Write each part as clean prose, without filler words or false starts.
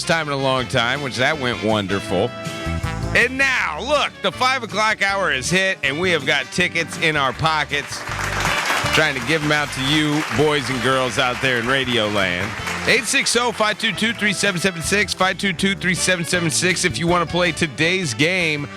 time in a long time, which that went wonderful. And now, look, the 5 o'clock hour is hit, and we have got tickets in our pockets. Trying to give them out to you, boys and girls out there in Radio Land. 860-522-3776, 522-3776 if you want to play today's game.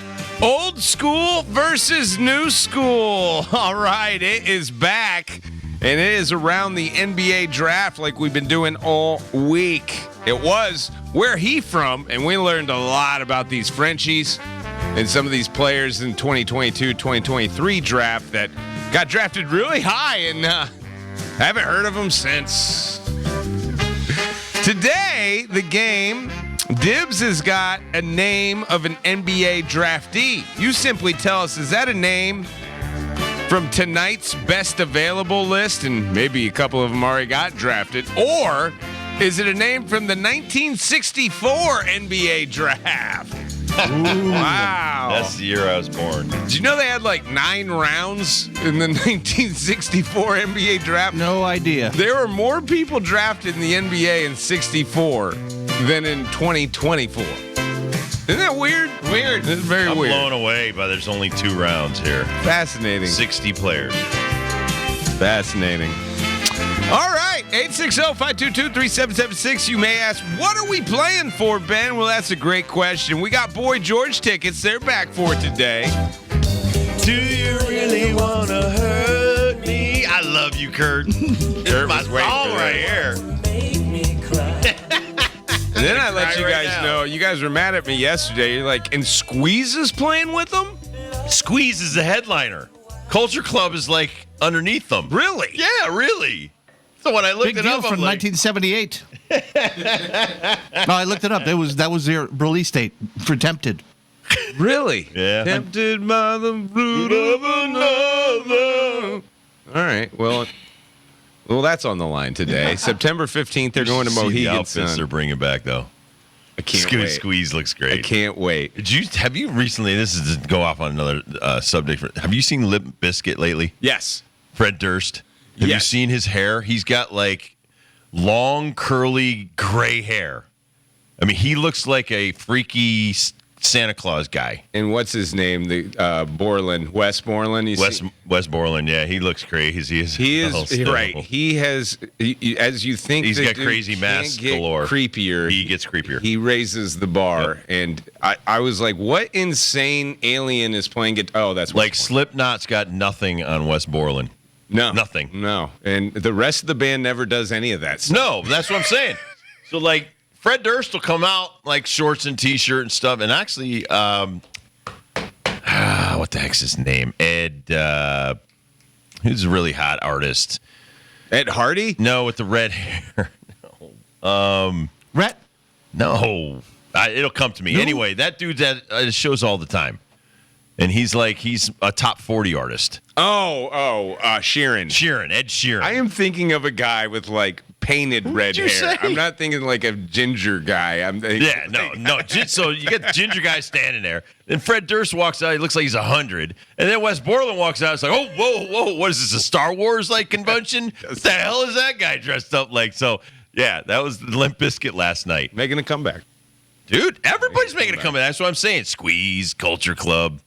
Old school versus new school. All right, it is back, and it is around the NBA draft like we've been doing all week. It was Where He From, and we learned a lot about these Frenchies and some of these players in 2022-2023 draft that got drafted really high, and haven't heard of them since. Today, the game, Dibs has got a name of an NBA draftee. You simply tell us, is that a name from tonight's best available list, and maybe a couple of them already got drafted, or is it a name from the 1964 NBA draft? Wow. That's the year I was born. Did you know they had like 9 rounds in the 1964 NBA draft? No idea. There were more people drafted in the NBA in 64 than in 2024. Isn't that weird? Weird. It's very I'm weird. blown away by there's only 2 rounds here. Fascinating. 60 players. Fascinating. All right, 860-522-3776. You may ask, what are we playing for, Ben? Well, that's a great question. We got Boy George tickets. They're back for today. Do you really want to hurt me? I love you, Kurt. It's my song right here. And then I let you guys know, you guys were mad at me yesterday. You're like, and Squeeze is playing with them? Squeeze is the headliner. Culture Club is like underneath them. Really? Yeah, really. So when I looked Big it deal up, from I'm like, 1978. No, I looked it up. That was their release date for Tempted. Really? Yeah. Tempted by the root of another. All right. Well, that's on the line today. September 15th, they're going to see the Mohegan outfits Sun. they're bringing back, though. I can't wait. Squeeze looks great. I can't wait. Have you recently, this is to go off on another subject, have you seen Limp Bizkit lately? Yes. Fred Durst? Have you Yes. seen his hair? He's got like long, curly, gray hair. I mean, he looks like a freaky Santa Claus guy. And what's his name? The Borland, Wes Borland. Wes Borland, yeah, he looks crazy. He is right. He has, as you think, He's the got dude crazy can't masks get galore. Creepier. He gets creepier. He raises the bar, and I was like, "What insane alien is playing guitar?" Oh, that's Wes Like Borland. Slipknot's got nothing on Wes Borland. No, nothing. No, and the rest of the band never does any of that stuff. No, that's what I'm saying. So like Fred Durst will come out like shorts and t-shirt and stuff, and actually, what the heck's his name? Ed, who's a really hot artist? Ed Hardy? No, with the red hair. Rhett? No, it'll come to me. Anyway, that dude's at shows all the time, and he's a top 40 artist. Sheeran. Ed Sheeran. I am thinking of a guy with like painted red hair. you say? I'm not thinking like a ginger guy. I'm thinking, No. So you get the ginger guy standing there. Then Fred Durst walks out. He looks like he's 100. And then Wes Borland walks out. It's like, oh, whoa. What is this, a Star Wars like convention? What the hell is that guy dressed up like? So, yeah, that was the Limp Bizkit last night. making a comeback. Dude, everybody's making a comeback. That's what I'm saying. Squeeze, Culture Club.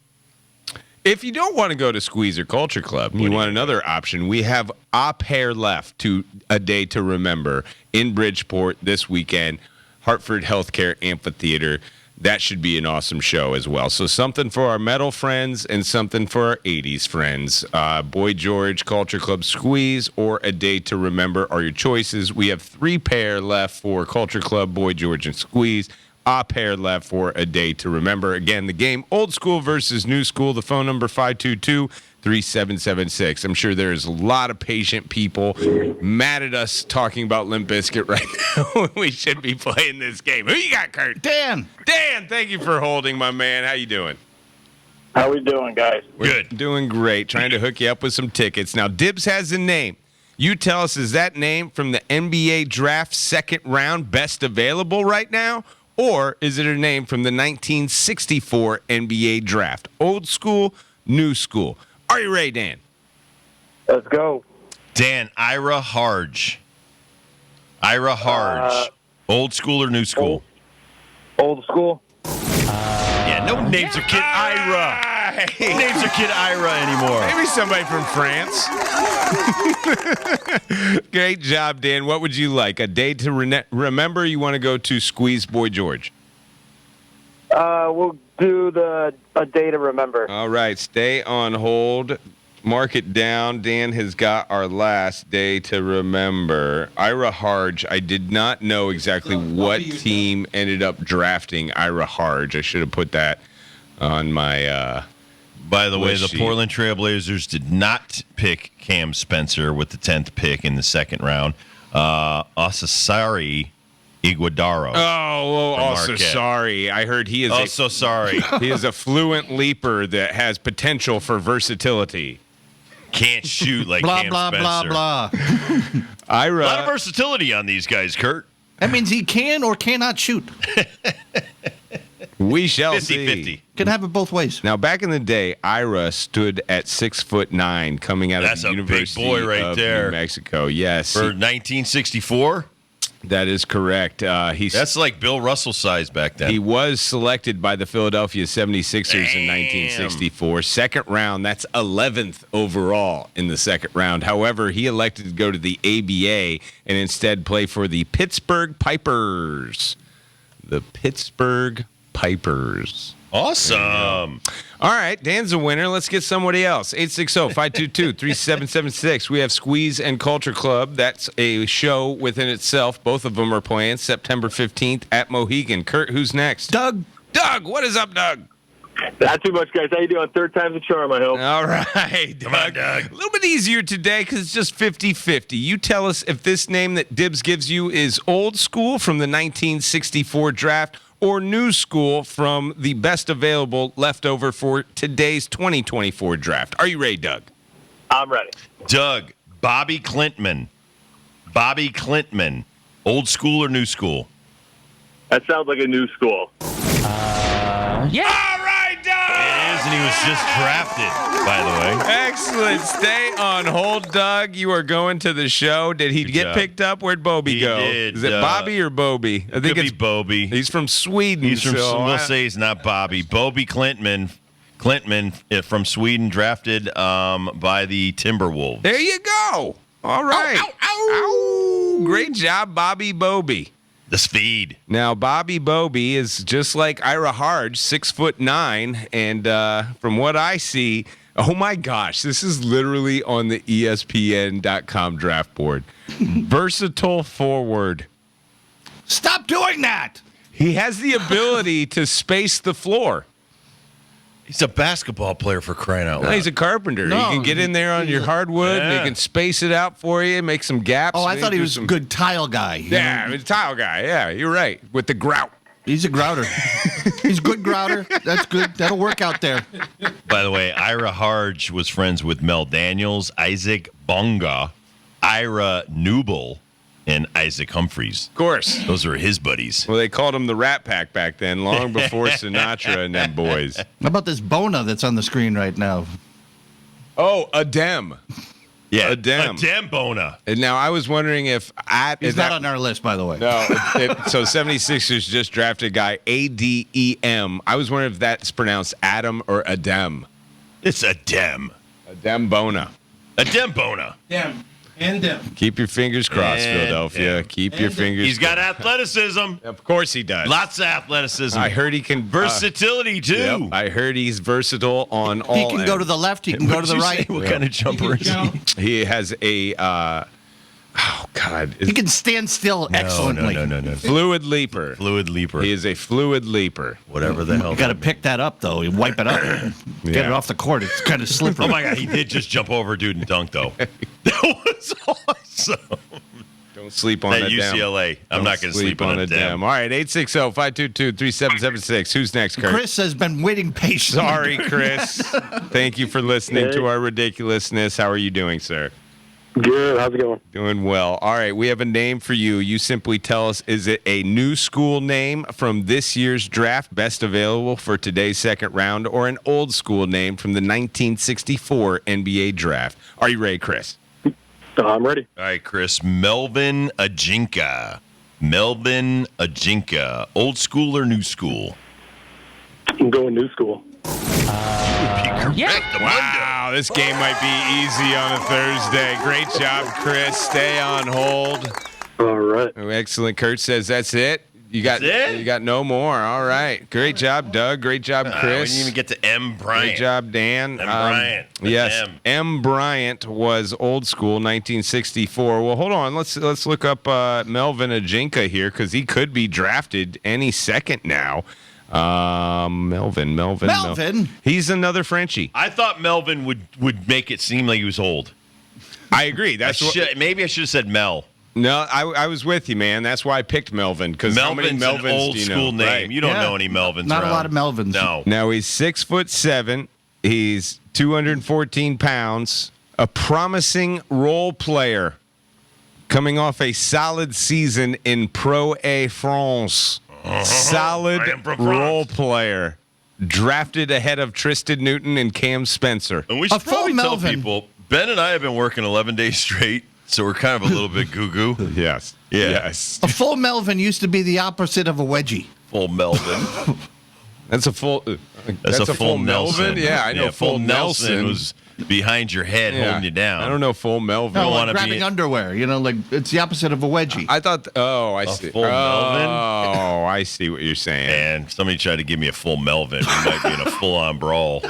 If you don't want to go to Squeeze or Culture Club, you want another option, we have a pair left to A Day to Remember in Bridgeport this weekend, Hartford Healthcare Amphitheater. That should be an awesome show as well. So something for our metal friends and something for our 80s friends. Boy George, Culture Club, Squeeze, or A Day to Remember are your choices. We have 3 pair left for Culture Club, Boy George, and Squeeze. A pair left for A Day to Remember. Again, the game, old school versus new school. The phone number, 522-3776. I'm sure there's a lot of patient people mad at us talking about Limp Bizkit right now. We should be playing this game. Who you got, Kurt? Dan, thank you for holding, my man. How you doing? How we doing, guys? Good. Doing great. Trying to hook you up with some tickets. Now, Dibs has a name. You tell us, is that name from the NBA draft second round best available right now? Or is it a name from the 1964 NBA draft? Old school, new school. Are you ready, Dan? Let's go. Dan, Ira Harge. Old school or new school? Old school. Yeah, no names are Kid Ira. No names are Kid Ira anymore. Maybe somebody from France. Great job, Dan. What would you like? A day to remember? You want to go to Squeeze Boy George? We'll do a day to remember. All right. Stay on hold. Mark it down. Dan has got our last day to remember. Ira Harge. I did not know exactly what team ended up drafting Ira Harge. I should have put that on my By the way, list the sheet. Portland Trailblazers did not pick Cam Spencer with the 10th pick in the second round. Asasari Iguodaro. Oh, From also Marquette. sorry. I heard he is Oh, so sorry. he is a fluent leaper that has potential for versatility. Can't shoot like Blah, Cam blah, blah, Spencer. blah. A lot of Ira, versatility on these guys, Kurt. That means he can or cannot shoot. we shall see. 50-50. Can have it both ways. Now, back in the day, Ira stood at 6'9", coming out That's of a the big University boy right of there. New Mexico. Yes, For 1964, that is correct. that's like Bill Russell size back then. He was selected by the Philadelphia 76ers in Damn. 1964. Second round, that's 11th overall in the second round. However, he elected to go to the ABA and instead play for the Pittsburgh Pipers. The Pittsburgh Pipers. Awesome. All right, Dan's a winner. Let's get somebody else. 860-522-3776. We have Squeeze and Culture Club. That's a show within itself. Both of them are playing September 15th at Mohegan. Kurt, who's next? Doug, Doug, what is up, Doug? Not too much, guys. How you doing? Third time's a charm, I hope. All right, Come on, Doug. A little bit easier today because it's just 50-50. You tell us if this name that Dibs gives you is old school from the 1964 draft or new school from the best available leftover for today's 2024 draft. Are you ready, Doug? I'm ready. Doug, Bobby Clintman. Bobby Clintman. Old school or new school? That sounds like a new school. All right, Doug! It is, and he was just drafted, by the way. Excellent. Stay on hold, Doug. You are going to the show. Did he Good get job. picked up? Where'd Bobby He go? did, Is it Bobby or Bobby? I think Could it's be Bobby. He's from Sweden. He's from. so We'll I- say he's not Bobby. Bobby Clintman from Sweden, drafted by the Timberwolves. There you go. All right. Ow. Great job, Bobby Bobby. The speed. Now, Bobby Bobby is just like Ira Harge, 6'9", and from what I see, oh my gosh, this is literally on the ESPN.com draft board. Versatile forward. stop doing that. He has the ability to space the floor. He's a basketball player, for crying out No, loud. he's a carpenter. No, he can get in there on your hardwood. And Yeah. he can space it out for you, make some gaps. Oh, I maybe thought he do was a some- good tile guy. Yeah, I mean, tile guy. Yeah, you're right. With the grout. He's a grouter. He's a good grouter. That's good. That'll work out there. By the way, Ira Harge was friends with Mel Daniels, Isaac Bonga, Ira Newble, and Isaac Humphries. Of course. Those were his buddies. Well, they called him the Rat Pack back then, long before Sinatra and them boys. How about this Bona that's on the screen right now? Oh, Adem. Yeah, Adem. Adem Bona. And now I was wondering if He's is not that- on our list, by the way. No, so 76ers just drafted a guy, Adem. I was wondering if that's pronounced Adam or Adem. It's Adem. Adem Bona. Adem Bona. Them. And them. Keep your fingers crossed, And Philadelphia. Adem. Keep your fingers He's got crossed. athleticism. Of course he does. Lots of athleticism. I heard he can Versatility, too. yep, I heard he's versatile on all He can go to ends. the left. He can go to the right. What kind of jumper is he? Jump. He has a oh god, He can stand still excellently. No. fluid leaper. Fluid leaper. He is a fluid leaper. Whatever the hell. You got to that pick that up, though. You wipe it up. Get Yeah. it off the court. It's kind of slippery. Oh my God, he did just jump over a dude and dunk though. That was awesome. Don't sleep on At that UCLA. I'm not going to sleep on a Dem. All right, 860-522-3776. Who's next, Kurt? Chris has been waiting patiently. Sorry, Chris. Thank you for listening to our ridiculousness. How are you doing, sir? Good. How's it going? Doing well. All right, we have a name for you. You simply tell us, is it a new school name from this year's draft, best available for today's second round, or an old school name from the 1964 NBA draft? Are you ready, Chris? I'm ready. All right, Chris. Melvin Ajinka. Melvin Ajinka, old school or new school? I'm going new school. Wow, this game might be easy on a Thursday. Great job, Chris. Stay on hold. All right. Oh, excellent. Kurt says that's it. That's it? You got no more. All right. Great job, Doug. Great job, We Chris. didn't even get to M. Bryant. Great job, Dan. M. Bryant. That's Yes, M. M. Bryant was old school, 1964. Well, hold on. Let's look up Melvin Ajinka here because he could be drafted any second now. Melvin. He's another Frenchie. I thought Melvin would make it seem like he was old. I agree. That's Maybe I should have said Mel. No, I was with you, man. That's why I picked Melvin because how many Melvin's Melvins an old do you know? school name. Right. You don't Yeah. know any Melvins. Not a around. lot of Melvins. No. Now he's 6'7". He's 214 pounds. A promising role player, coming off a solid season in Pro A France. Solid I am pro role France. player, drafted ahead of Tristan Newton and Cam Spencer. And we should A full probably tell Melvin. people, Ben and I have been working 11 days straight, so we're kind of a little bit goo-goo. Yes. Yeah. Yes. A full Melvin used to be the opposite of a wedgie. Full Melvin. That's a full. That's a full Melvin. Nelson. Yeah, I know. Full Nelson was behind your head, Yeah. holding you down. I don't know full Melvin. No, wanna like be- grabbing underwear. Like it's the opposite of a wedgie. I thought. I see. full Melvin? Oh, I see what you're saying. And somebody tried to give me a full Melvin. We might be in a full-on brawl.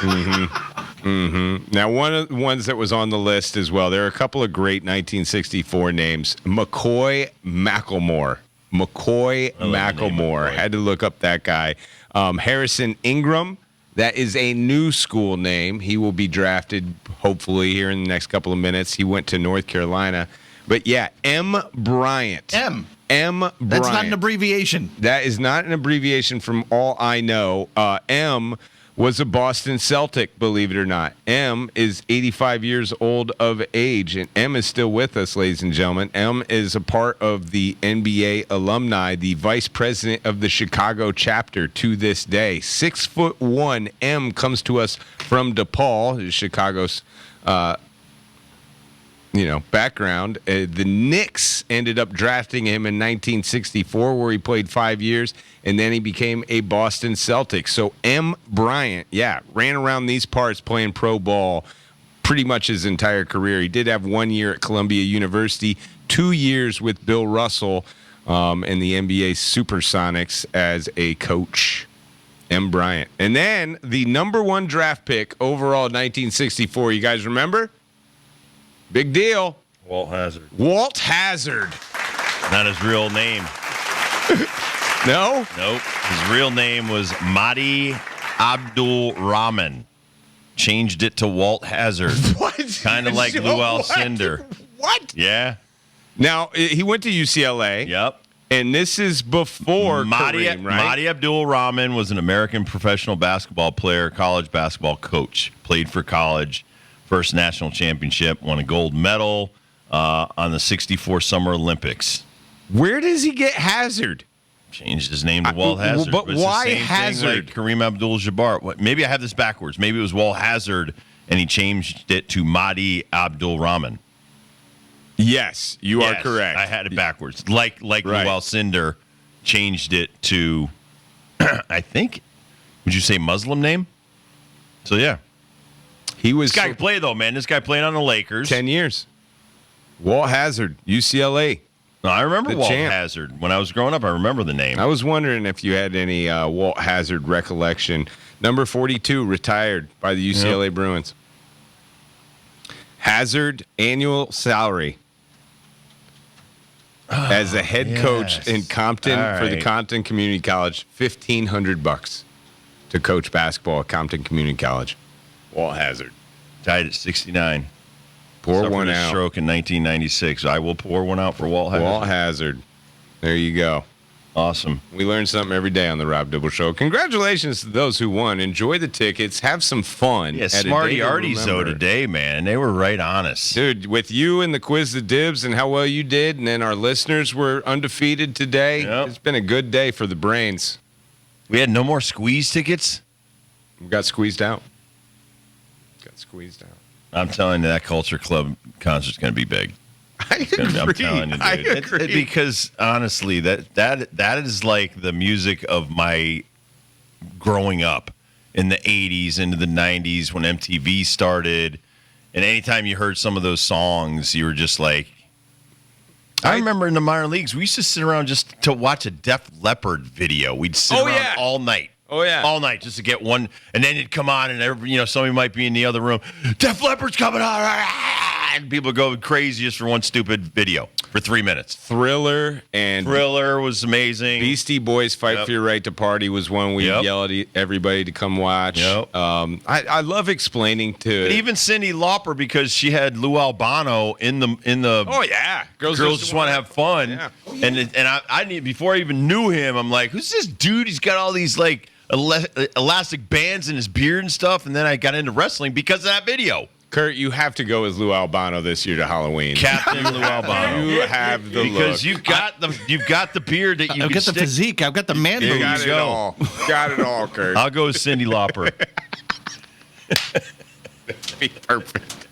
Now, one of the ones that was on the list as well, there are a couple of great 1964 names. McCoy Macklemore. McCoy I love the name Macklemore. McCoy. Had to look up that guy. Harrison Ingram. That is a new school name. He will be drafted, hopefully, here in the next couple of minutes. He went to North Carolina. But yeah, M. Bryant. M. Bryant. That's not an abbreviation. That is not an abbreviation from all I know. M was a Boston Celtic, believe it or not. M is 85 years old of age, and M is still with us, ladies and gentlemen. M is a part of the NBA alumni, the vice president of the Chicago chapter to this day. 6'1", M comes to us from DePaul, Chicago's background. The Knicks ended up drafting him in 1964, where he played 5 years, and then he became a Boston Celtic. So M. Bryant, ran around these parts playing pro ball pretty much his entire career. He did have 1 year at Columbia University, 2 years with Bill Russell and the NBA Supersonics as a coach. M. Bryant. And then the number one draft pick overall in 1964, you guys remember? Big deal. Walt Hazard. Walt Hazard. Not his real name. No? Nope. His real name was Mahdi Abdul Rahman. Changed it to Walt Hazard. What? Kind of like Lou Alcindor. What? Yeah. Now, he went to UCLA. Yep. And this is before Kareem, right? Mahdi Abdul Rahman was an American professional basketball player, college basketball coach. Played for college. First national championship. Won a gold medal on the 64 Summer Olympics. Where does he get Hazard? Changed his name to Walt Hazard. but it's the why same thing Hazard? like Kareem Abdul-Jabbar. Maybe I have this backwards. Maybe it was Walt Hazard, and he changed it to Mahdi Abdul Rahman. Yes, you are Yes, correct. I had it backwards. Like Right. Lou Alcindor changed it to, I think, would you say Muslim name? So, yeah. He was This guy can play, though, man. This guy played on the Lakers. 10 years. Walt Hazard, UCLA. No, I remember The Walt champ. Hazard. When I was growing up, I remember the name. I was wondering if you had any Walt Hazard recollection. Number 42, retired by the UCLA Bruins. Hazard annual salary as a head coach in Compton All for the right. Compton Community College, $1,500 to coach basketball at Compton Community College. Walt Hazard. Died at 69. Pour Suffered one a out. stroke in 1996. I will pour one out for Walt Hazard. Walt Hazard. There you go. Awesome. We learn something every day on the Rob Dibble Show. Congratulations to those who won. Enjoy the tickets. Have some fun. Yeah, at a Smarty day to Arties, though, remember. today, man. They were right honest. Dude, with you and the quiz the dibs and how well you did, and then our listeners were undefeated today. Yep. It's been a good day for the brains. We had no more squeeze tickets. We got squeezed out. Got squeezed out. I'm telling you, that Culture Club concert's going to be big. I agree. I'm telling you, dude. I agree. Because honestly, that is like the music of my growing up in the 80s into the 90s when MTV started. And anytime you heard some of those songs, you were just like, I remember in the minor leagues, we used to sit around just to watch a Def Leppard video. We'd sit around all night. Oh, yeah. All night just to get one. And then it'd come on and somebody might be in the other room. Def Leppard's coming on. And people go crazy just for one stupid video for 3 minutes. Thriller was amazing. Beastie Boys Fight for Your Right to Party was one we yelled at everybody to come watch. Yep. I love explaining to But even Cyndi Lauper, because she had Lou Albano in the oh yeah, Girls Just Want to Have Fun. Yeah. And I need, before I even knew him, I'm like, who's this dude? He's got all these like elastic bands in his beard and stuff. And then I got into wrestling because of that video. Kurt, you have to go as Lou Albano this year to Halloween. Captain Lou Albano. You have the because look. you've got the beard that you I've can got the stick. physique. I've got the man There boobs. you Got it go. all. Got it all, Kurt. I'll go with Cyndi Lauper. That'd be perfect.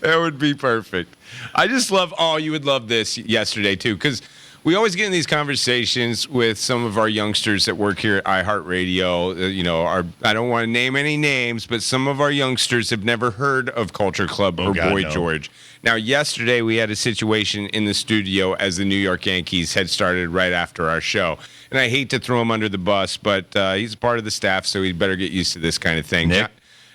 That would be perfect. I just love. Oh, you would love this yesterday too, because we always get in these conversations with some of our youngsters that work here at iHeartRadio. I don't want to name any names, but some of our youngsters have never heard of Culture Club or God, Boy no. George. Now, yesterday we had a situation in the studio as the New York Yankees had started right after our show. And I hate to throw him under the bus, but he's a part of the staff, so he'd better get used to this kind of thing. Nick?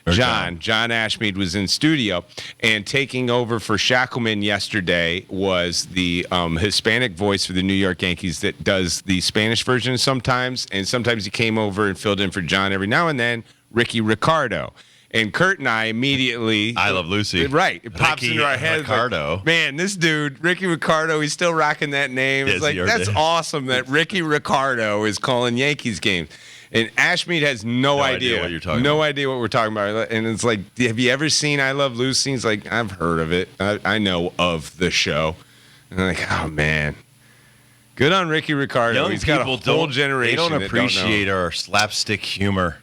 John Ashmead was in studio, and taking over for Shackleman yesterday was the Hispanic voice for the New York Yankees that does the Spanish version sometimes, and sometimes he came over and filled in for John every now and then, Ricky Ricardo. And Kurt and I immediately... I Love Lucy. Right. It pops Ricky into our heads. Ricardo. Like, man, this dude, Ricky Ricardo, he's still rocking that name. Yes, It's like, he that's did. awesome that Ricky Ricardo is calling Yankees games. And Ashmead has no idea what you're talking no about. idea what we're talking about. And it's like, have you ever seen I Love Lucy? He's like, I've heard of it. I know of the show. And I'm like, oh, man. Good on Ricky Ricardo. Young He's got a people whole generation They don't that appreciate know. our slapstick humor.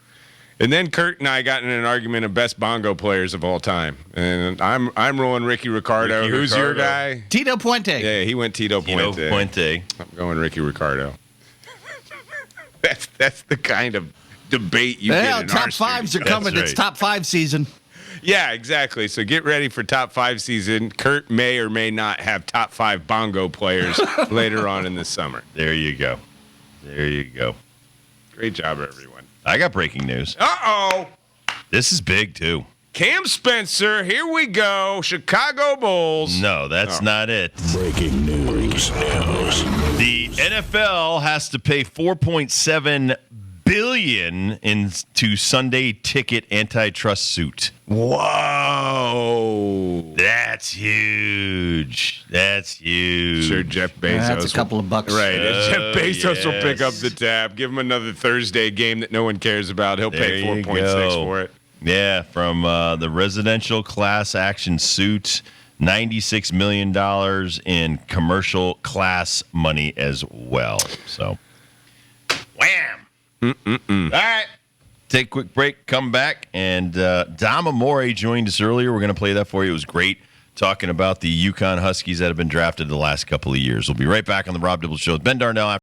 And then Kurt and I got in an argument of best bongo players of all time. And I'm rolling Ricky Ricardo. Ricky Who's your Ricardo. guy? Tito Puente. Yeah, he went Tito Puente. Tito Puente. I'm going Ricky Ricardo. That's the kind of debate you Yeah, get in top our fives studio. are coming. That's It's right. top 5 season. Yeah, exactly. So get ready for top 5 season. Kurt may or may not have top 5 bongo players later on in the summer. There you go. There you go. Great job, everyone. I got breaking news. Uh-oh. This is big, too. Cam Spencer, here we go. Chicago Bulls. No, that's not it. Breaking news. The NFL has to pay $4.7 billion into Sunday ticket antitrust suit. Whoa. That's huge. That's huge. Sure, Jeff Bezos. That's a couple of bucks. Right. Jeff Bezos will pick up yes. the tab. Give him another Thursday game that no one cares about. He'll pay There you 4.6 go. for it. Yeah, from the residential class action suit, $96 million in commercial class money as well. So, wham. All right. Take a quick break, come back, and Dom Amore joined us earlier. We're going to play that for you. It was great talking about the UConn Huskies that have been drafted the last couple of years. We'll be right back on the Rob Dibble Show with Ben Darnell.